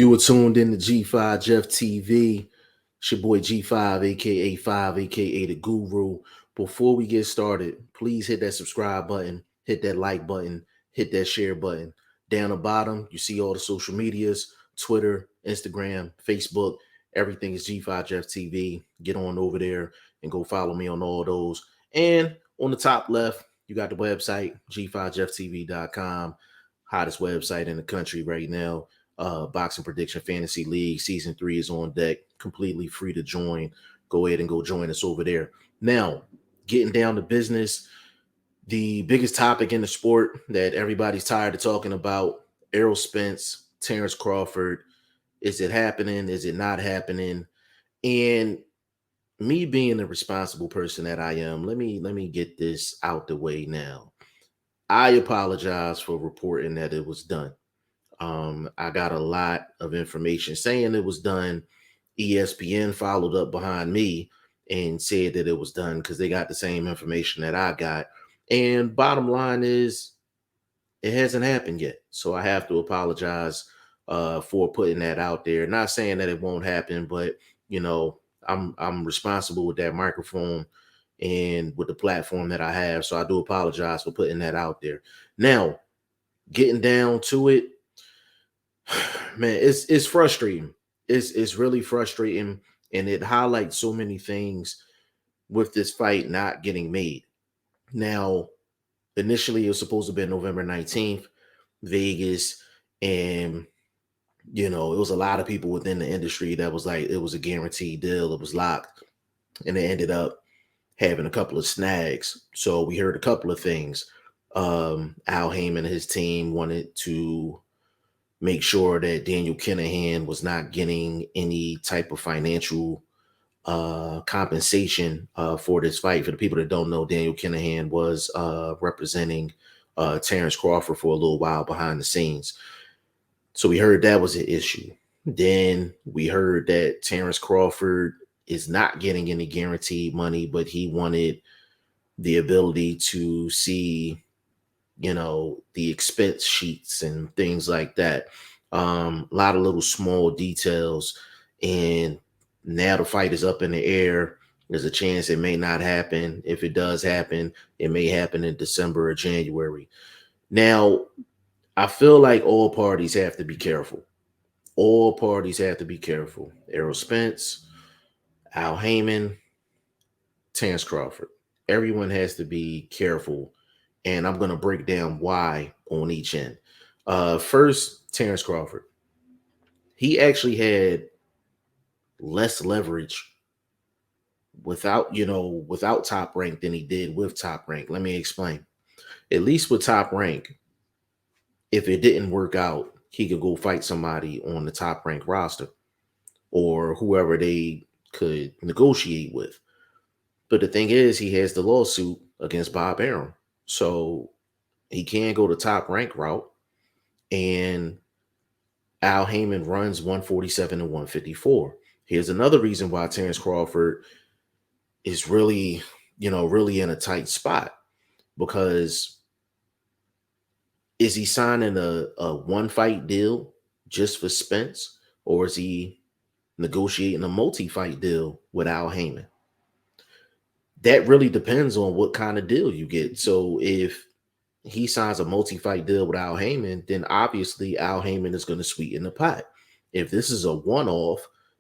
You were tuned in to G5 Jeff TV. It's your boy G5, aka 5, aka the Guru. Before we get started, please hit that subscribe button, hit that like button, hit that share button. Down the bottom, you see all the social medias: Twitter, Instagram, Facebook. Everything is G5 Jeff TV. Get on over there and go follow me on all those. And on the top left, you got the website, g5jefftv.com. Hottest website in the country right now. Boxing Prediction Fantasy League Season 3 is on deck, completely free to join. Go ahead and go join us over there. Now, getting down to business, the biggest topic in the sport that everybody's tired of talking about: Errol Spence, Terence Crawford. Is it happening? Is it not happening? And me being the responsible person that I am, let me get this out the way now. I apologize for reporting that it was done. I got a lot of information saying it was done. ESPN followed up behind me and said that it was done because they got the same information that I got. And bottom line is, it hasn't happened yet. So I have to apologize for putting that out there. Not saying that it won't happen, but I'm responsible with that microphone and with the platform that I have. So I do apologize for putting that out there. Now, getting down to it, man, it's frustrating. It's really frustrating, and it highlights so many things with this fight not getting made. Now, initially it was supposed to be November 19th, Vegas, and it was a lot of people within the industry that was like it was a guaranteed deal, it was locked, and it ended up having a couple of snags. So we heard a couple of things. Al Heyman and his team wanted to make sure that Daniel Kinahan was not getting any type of financial compensation for this fight. For the people that don't know, Daniel Kinahan was representing Terence Crawford for a little while behind the scenes. So we heard that was an issue. Then we heard that Terence Crawford is not getting any guaranteed money, but he wanted the ability to see the expense sheets and things like that. A lot of little small details. And now the fight is up in the air. There's a chance it may not happen. If it does happen, it may happen in December or January. Now, I feel like all parties have to be careful. All parties have to be careful. Errol Spence, Al Heyman, Terence Crawford. Everyone has to be careful, and I'm going to break down why on each end. First, Terence Crawford. He actually had less leverage without Top Rank than he did with Top Rank. Let me explain. At least with Top Rank, if it didn't work out, he could go fight somebody on the Top Rank roster or whoever they could negotiate with. But the thing is, he has the lawsuit against Bob Arum. So he can go the Top Rank route. And Al Heyman runs 147 and 154. Here's another reason why Terence Crawford is really in a tight spot. Because is he signing a one-fight deal just for Spence? Or is he negotiating a multi-fight deal with Al Heyman? That really depends on what kind of deal you get. So if he signs a multi-fight deal with Al Heyman, then obviously Al Heyman is going to sweeten the pot. If this is a one-off,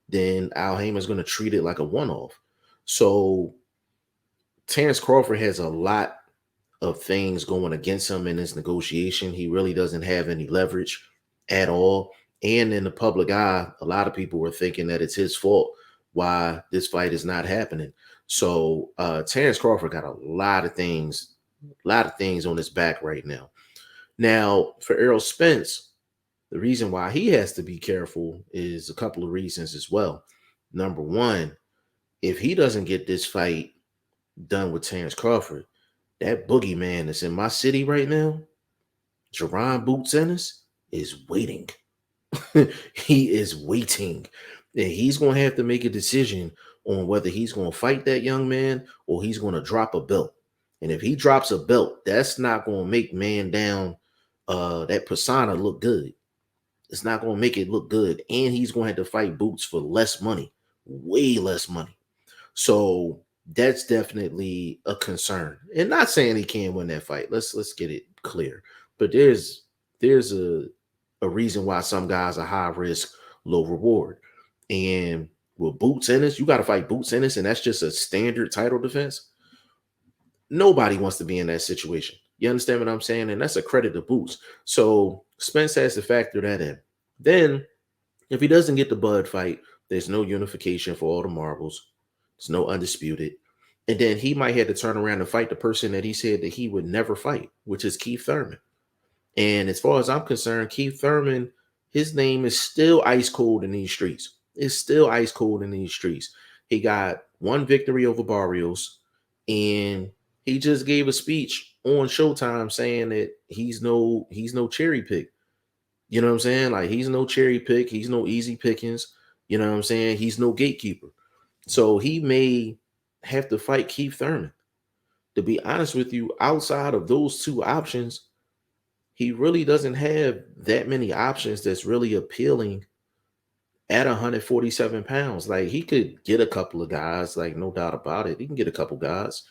then Al Heyman is going to treat it like a one-off. So Terence Crawford has a lot of things going against him in this negotiation. He really doesn't have any leverage at all. And in the public eye, a lot of people were thinking that it's his fault why this fight is not happening. So Terence Crawford got a lot of things on his back right now. Now, for Errol Spence, the reason why he has to be careful is a couple of reasons as well. Number one, if he doesn't get this fight done with Terence Crawford, that boogeyman that's in my city right now, Jerron Boots Ennis, is waiting. He is waiting. And he's going to have to make a decision on whether he's going to fight that young man or he's going to drop a belt. And if he drops a belt, that's not going to make man down that persona look good. It's not going to make it look good. And he's going to have to fight Boots for less money, way less money. So that's definitely a concern. And not saying he can't win that fight. Let's get it clear. But there's a reason why some guys are high risk, low reward. And with Boots Ennis, you got to fight Boots Ennis, and that's just a standard title defense. Nobody wants to be in that situation. You understand what I'm saying? And that's a credit to Boots. So Spence has to factor that in. Then, if he doesn't get the Bud fight, there's no unification for all the marbles. There's no undisputed. And then he might have to turn around and fight the person that he said that he would never fight, which is Keith Thurman. And as far as I'm concerned, Keith Thurman, his name is still ice cold in these streets. It's still ice cold in these streets. He got one victory over Barrios, and he just gave a speech on Showtime saying that he's no cherry pick. You know what I'm saying? Like, he's no cherry pick, he's no easy pickings. You know what I'm saying? He's no gatekeeper. So he may have to fight Keith Thurman. To be honest with you, outside of those two options, he really doesn't have that many options that's really appealing at 147 pounds. Like, he could get a couple of guys, like, no doubt about it. He can get a couple guys,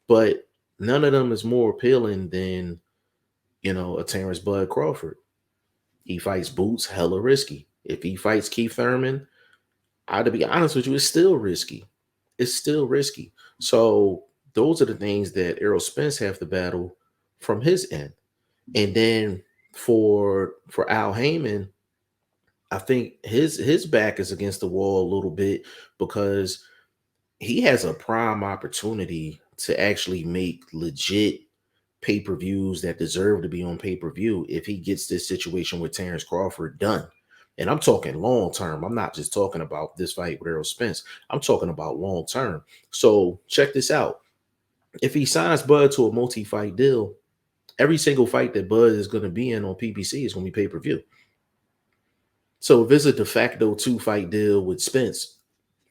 but none of them is more appealing than, a Terence Bud Crawford. He fights Boots, hella risky. If he fights Keith Thurman, to be honest with you, it's still risky. It's still risky. So those are the things that Errol Spence have to battle from his end. And then for Al Heyman, I think his back is against the wall a little bit, because he has a prime opportunity to actually make legit pay-per-views that deserve to be on pay-per-view if he gets this situation with Terence Crawford done. And I'm talking long term. I'm not just talking about this fight with Errol Spence. I'm talking about long term. So check this out. If he signs Bud to a multi-fight deal, every single fight that Bud is going to be in on PBC is going to be pay-per-view. So if it's a de facto 2-fight deal with Spence,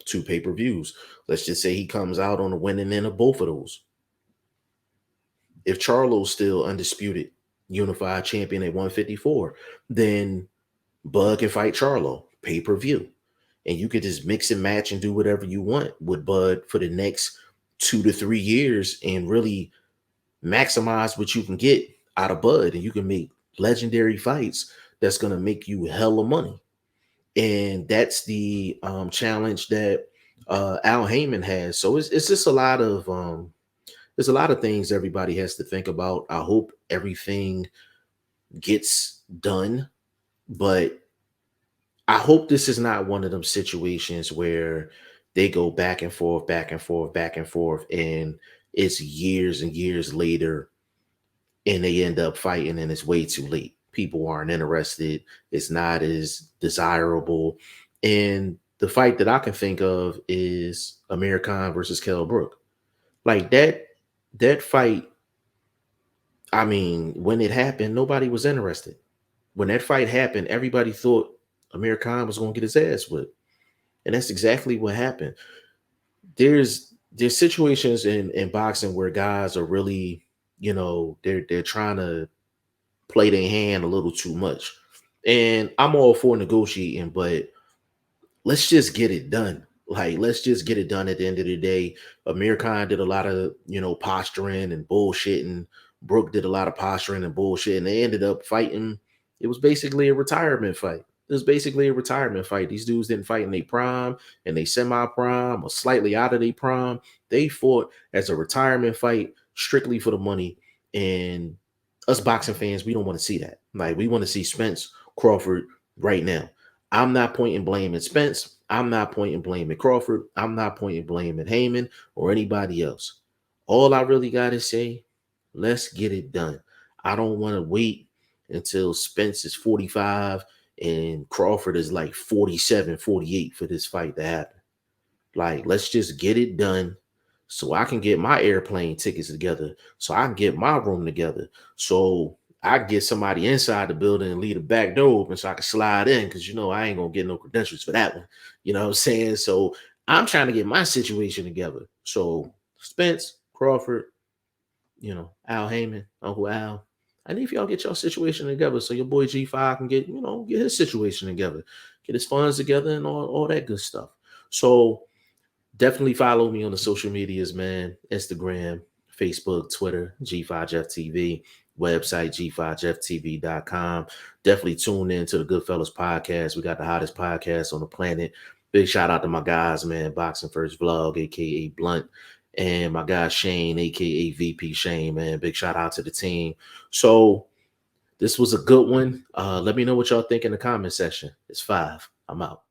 2 pay-per-views, let's just say he comes out on the winning end of both of those. If Charlo's still undisputed unified champion at 154, then Bud can fight Charlo, pay-per-view. And you could just mix and match and do whatever you want with Bud for the next 2 to 3 years and really maximize what you can get out of Bud. And you can make legendary fights that's going to make you hella money. And that's the challenge that Al Heyman has. So it's just a lot of there's a lot of things everybody has to think about. I hope everything gets done, but I hope this is not one of them situations where they go back and forth, back and forth, back and forth, and it's years and years later and they end up fighting and it's way too late. People aren't interested. It's not as desirable. And the fight that I can think of is Amir Khan versus Kell Brook. Like, that fight, I mean, when it happened, nobody was interested. When that fight happened, everybody thought Amir Khan was going to get his ass whipped. And that's exactly what happened. There's situations in boxing where guys are really, they're trying to play their hand a little too much. And I'm all for negotiating, but let's just get it done. Like, let's just get it done at the end of the day. Amir Khan did a lot of, posturing and bullshitting. Brook did a lot of posturing and bullshit, and they ended up fighting. It was basically a retirement fight. It was basically a retirement fight. These dudes didn't fight in their prime and they semi-prime or slightly out of their prime. They fought as a retirement fight strictly for the money. And us boxing fans, we don't want to see that. Like, we want to see Spence Crawford right now. I'm not pointing blame at Spence. I'm not pointing blame at Crawford. I'm not pointing blame at Heyman or anybody else. All I really got to say, let's get it done. I don't want to wait until Spence is 45 and Crawford is like 47, 48 for this fight to happen. Like, let's just get it done so I can get my airplane tickets together, so I can get my room together, so I can get somebody inside the building and leave the back door open so I can slide in, because I ain't gonna get no credentials for that one. You know what I'm saying? So I'm trying to get my situation together. So Spence, Crawford, Al Heyman, Uncle Al, I need for y'all get y'all situation together so your boy G5 can get, get his situation together, get his funds together and all that good stuff. So definitely follow me on the social medias, man. Instagram, Facebook, Twitter, G5JeffTV, website, G5JeffTV.com. Definitely tune in to the Goodfellas podcast. We got the hottest podcast on the planet. Big shout out to my guys, man. Boxing First Vlog, aka Blunt, and my guy Shane, aka VP Shane, man. Big shout out to the team. So this was a good one. Let me know what y'all think in the comment section. It's 5. I'm out.